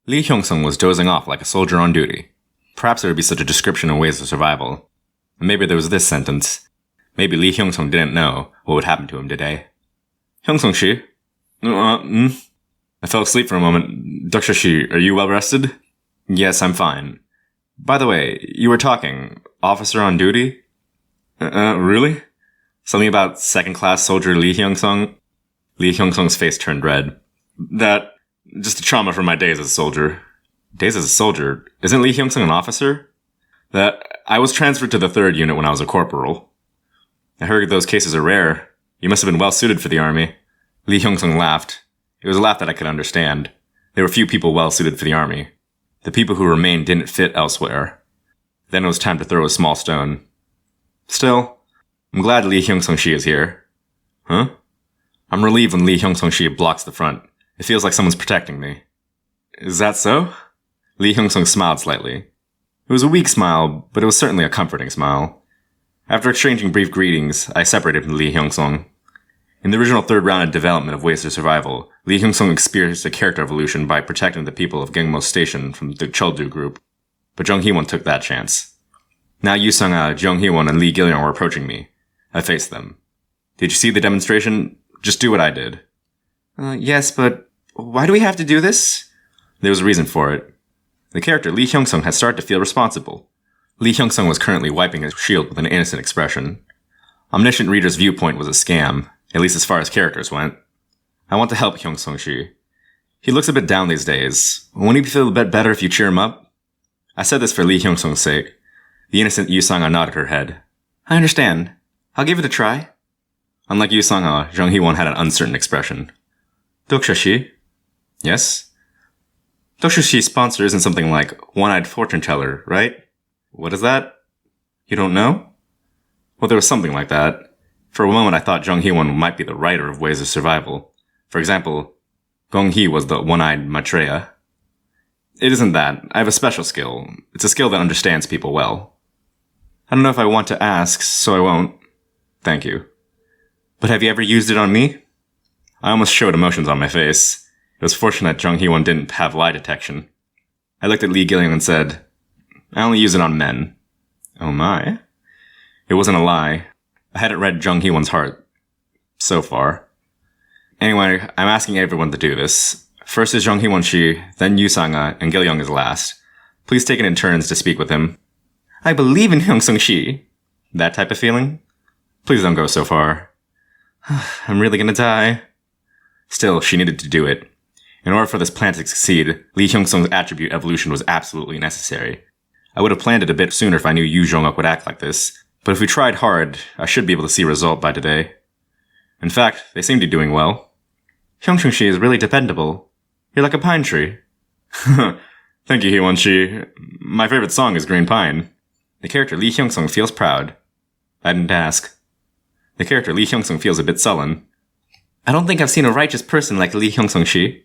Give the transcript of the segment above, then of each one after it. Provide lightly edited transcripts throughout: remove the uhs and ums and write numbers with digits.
Lee Hyung-sung was dozing off like a soldier on duty. Perhaps there would be such a description in Ways of Survival. And maybe there was this sentence. Maybe Lee Hyung-sung didn't know what would happen to him today. Hyung-sung Shi? I fell asleep for a moment. Dr. Shi, are you well rested? Yes, I'm fine. By the way, you were talking. Officer on duty? Really? Something about second-class soldier Lee Hyung-sung? Lee Hyung-sung's face turned red. That... just a trauma from my days as a soldier. Days as a soldier? Isn't Lee Hyung-sung an officer? That... I was transferred to the 3rd unit when I was a corporal. I heard those cases are rare. You must have been well suited for the army. Lee Hyung-sung laughed. It was a laugh that I could understand. There were few people well suited for the army. The people who remained didn't fit elsewhere. Then it was time to throw a small stone. Still, I'm glad Lee Hyung-sung Shi is here. Huh? I'm relieved when Lee Hyung-sung Shi blocks the front. It feels like someone's protecting me. Is that so? Lee Hyung-sung smiled slightly. It was a weak smile, but it was certainly a comforting smile. After exchanging brief greetings, I separated from Lee Hyung-sung. In the original 3rd round of development of Ways to Survival, Lee Hyung-sung experienced a character evolution by protecting the people of Gangmo Station from the Cheoldu group, but Jung Hee-won took that chance. Now Yu Sung-ah, Jung Hee-won, and Lee Gil-young were approaching me. I faced them. Did you see the demonstration? Just do what I did. Yes, but why do we have to do this? There was a reason for it. The character Lee Hyung-sung had started to feel responsible. Lee Hyung-sung was currently wiping his shield with an innocent expression. Omniscient Reader's Viewpoint was a scam, at least as far as characters went. I want to help Hyung-sung Shi. He looks a bit down these days. Won't he feel a bit better if you cheer him up? I said this for Lee Hyung-sung's sake. The innocent Yu Sang-ah nodded her head. I understand. I'll give it a try. Unlike Yu Sang-ah, Jung Hee-won had an uncertain expression. Doksha Shi? Yes? Doksha Shi's sponsor isn't something like One-Eyed Fortune Teller, right? What is that? You don't know? Well, there was something like that. For a moment, I thought Jung Hee-won might be the writer of Ways of Survival. For example, Gong Hee was the one-eyed Maitreya. It isn't that. I have a special skill. It's a skill that understands people well. I don't know if I want to ask, so I won't. Thank you. But have you ever used it on me? I almost showed emotions on my face. It was fortunate Jung Hee-won didn't have lie detection. I looked at Lee Gil-young and said, I only use it on men. Oh my. It wasn't a lie. I hadn't read Jung Hee-won's heart. So far. Anyway, I'm asking everyone to do this. First is Jung Hee-won Shi, then Yu Sang-ah, and Gil-young is last. Please take it in turns to speak with him. I believe in Hyung-sung Shi. That type of feeling? Please don't go so far. I'm really gonna die. Still, she needed to do it. In order for this plan to succeed, Lee Hyung-sung's attribute evolution was absolutely necessary. I would have planned it a bit sooner if I knew Yu Jong-uk would act like this, but if we tried hard, I should be able to see a result by today. In fact, they seem to be doing well. Hyung-sung Shi is really dependable. You're like a pine tree. Thank you, Hee-won Shi. My favorite song is Green Pine. The character Lee Hyung-sung feels proud. I didn't ask. The character Lee Hyung-sung feels a bit sullen. I don't think I've seen a righteous person like Lee Hyung-sung Shi.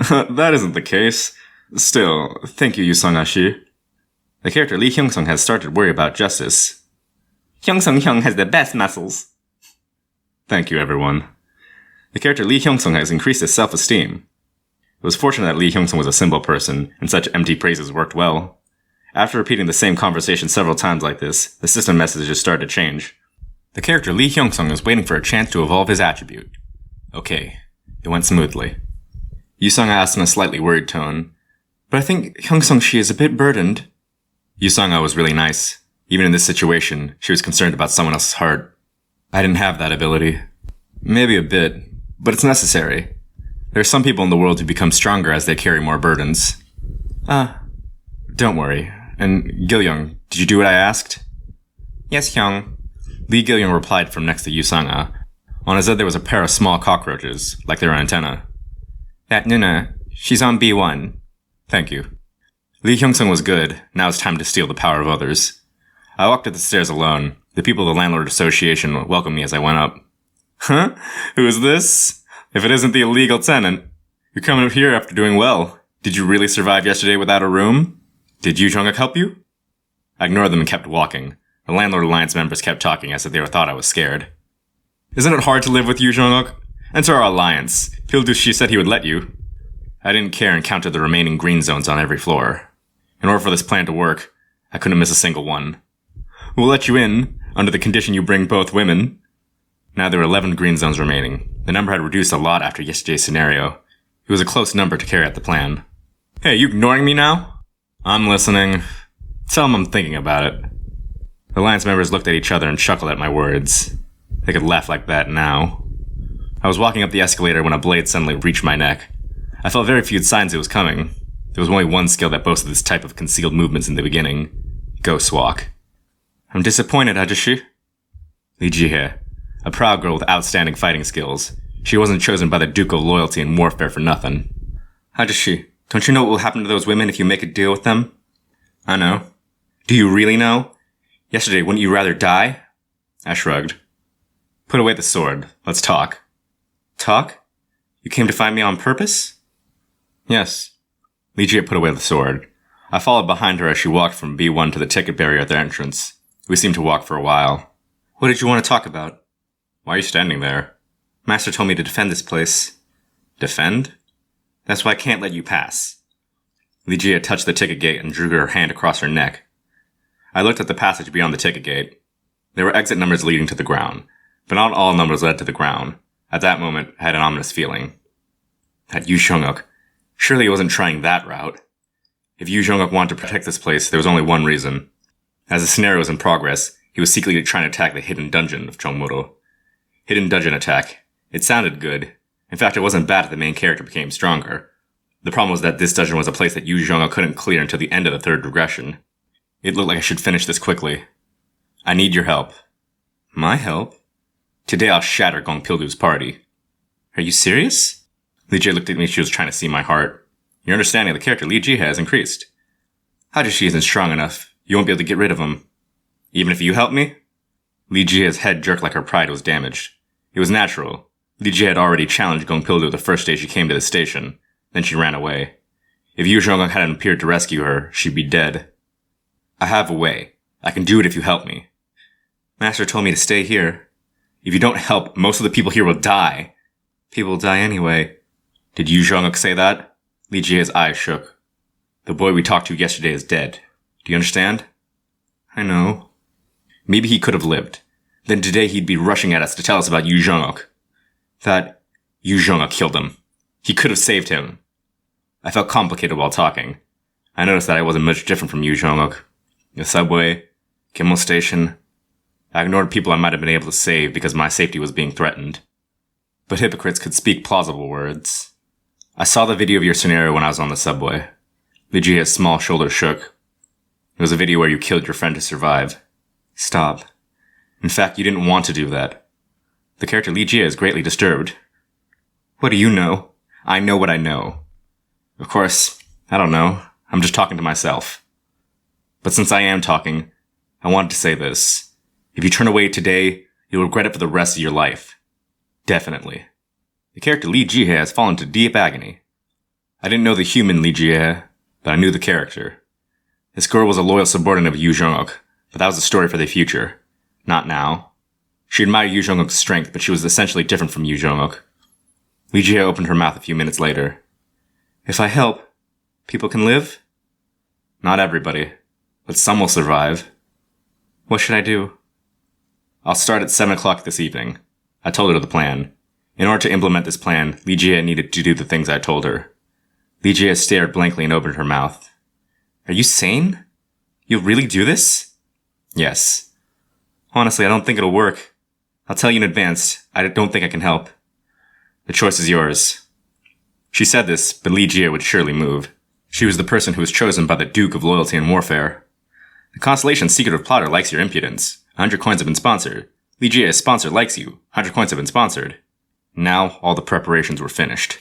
That isn't the case. Still, thank you, Yu Sang-ah Shi. The character Lee Hyung-sung has started to worry about justice. Hyung-sung Hyung has the best muscles. Thank you, everyone. The character Lee Hyung-sung has increased his self-esteem. It was fortunate that Lee Hyung-sung was a simple person, and such empty praises worked well. After repeating the same conversation several times like this, the system messages started to change. The character Lee Hyung-sung was waiting for a chance to evolve his attribute. Okay, it went smoothly. Yu Sang-ah asked in a slightly worried tone, but I think Hyung-sung Shi is a bit burdened. Yu Sang-ah was really nice. Even in this situation, she was concerned about someone else's heart. I didn't have that ability. Maybe a bit, but it's necessary. There are some people in the world who become stronger as they carry more burdens. Don't worry. And Gil-young, did you do what I asked? Yes, Hyung. Lee Gil-young replied from next to Yu Sang-ah. On his head there was a pair of small cockroaches, like their antenna. That Nuna, she's on B1. Thank you. Lee Hyung-sung was good. Now it's time to steal the power of others. I walked up the stairs alone. The people of the Landlord Association welcomed me as I went up. Huh? Who is this? If it isn't the illegal tenant. You're coming up here after doing well. Did you really survive yesterday without a room? Did Yu Jong-uk help you? I ignored them and kept walking. The Landlord Alliance members kept talking as if they thought I was scared. Isn't it hard to live with Yu Jong-uk? Enter our alliance. Pildu-shi said he would let you. I didn't care and counted the remaining green zones on every floor. In order for this plan to work, I couldn't miss a single one. We'll let you in, under the condition you bring both women. Now there were 11 green zones remaining. The number had reduced a lot after yesterday's scenario. It was a close number to carry out the plan. Hey, you ignoring me now? I'm listening. Tell them I'm thinking about it. The Alliance members looked at each other and chuckled at my words. They could laugh like that now. I was walking up the escalator when a blade suddenly reached my neck. I felt very few signs it was coming. There was only one skill that boasted this type of concealed movements in the beginning. Ghost walk. I'm disappointed, Hajashi. Li Jihye, a proud girl with outstanding fighting skills. She wasn't chosen by the Duke of Loyalty and Warfare for nothing. Hajashi, don't you know what will happen to those women if you make a deal with them? I know. Do you really know? Yesterday, wouldn't you rather die? I shrugged. Put away the sword. Let's talk. Talk? You came to find me on purpose? Yes. Li Jihye put away the sword. I followed behind her as she walked from B1 to the ticket barrier at the entrance. We seemed to walk for a while. What did you want to talk about? Why are you standing there? Master told me to defend this place. Defend? That's why I can't let you pass. Li Jihye touched the ticket gate and drew her hand across her neck. I looked at the passage beyond the ticket gate. There were exit numbers leading to the ground, but not all numbers led to the ground. At that moment, I had an ominous feeling. That Yu Xionguk. Surely he wasn't trying that route. If Yu Xionguk wanted to protect this place, there was only one reason. As the scenario was in progress, he was secretly trying to attack the hidden dungeon of Chongmuro. Hidden dungeon attack. It sounded good. In fact, it wasn't bad if the main character became stronger. The problem was that this dungeon was a place that Yu Xionguk couldn't clear until the end of the third regression. It looked like I should finish this quickly. I need your help. My help? Today I'll shatter Gong Pildu's party. Are you serious? Li Jihye looked at me as she was trying to see my heart. Your understanding of the character Li Jihye has increased. Hajashi isn't strong enough. You won't be able to get rid of him. Even if you help me? Li Jihye's head jerked like her pride was damaged. It was natural. Li Jihye had already challenged Gong Pildu the first day she came to the station. Then she ran away. If Yu Xionguk hadn't appeared to rescue her, she'd be dead. I have a way. I can do it if you help me. Master told me to stay here. If you don't help, most of the people here will die. People will die anyway. Did Yu Xionguk say that? Li Jihye's eyes shook. The boy we talked to yesterday is dead. Do you understand? I know. Maybe he could have lived. Then today he'd be rushing at us to tell us about Yu Xionguk. That Yu Xionguk killed him. He could have saved him. I felt complicated while talking. I noticed that I wasn't much different from Yu Xionguk. The subway, Kimmel Station. I ignored people I might have been able to save because my safety was being threatened. But hypocrites could speak plausible words. I saw the video of your scenario when I was on the subway. Li Jihye's small shoulders shook. It was a video where you killed your friend to survive. Stop. In fact, you didn't want to do that. The character Li Jihye is greatly disturbed. What do you know? I know what I know. Of course, I don't know. I'm just talking to myself. But since I am talking, I wanted to say this. If you turn away today, you'll regret it for the rest of your life. Definitely. The character Li Jihye has fallen to deep agony. I didn't know the human Li Jihye, but I knew the character. This girl was a loyal subordinate of Yu Xionguk, but that was a story for the future. Not now. She admired Yu Xionguk's strength, but she was essentially different from Yu Xionguk. Li Jihye opened her mouth a few minutes later. If I help, people can live? Not everybody, but some will survive. What should I do? I'll start at 7 o'clock this evening. I told her the plan. In order to implement this plan, Li Jihye needed to do the things I told her. Li Jihye stared blankly and opened her mouth. Are you sane? You'll really do this? Yes. Honestly, I don't think it'll work. I'll tell you in advance, I don't think I can help. The choice is yours. She said this, but Li Jihye would surely move. She was the person who was chosen by the Duke of Loyalty and Warfare. The Constellation's secretive plotter likes your impudence. 100 coins have been sponsored. Li Jihye's sponsor likes you. 100 coins have been sponsored. Now, all the preparations were finished.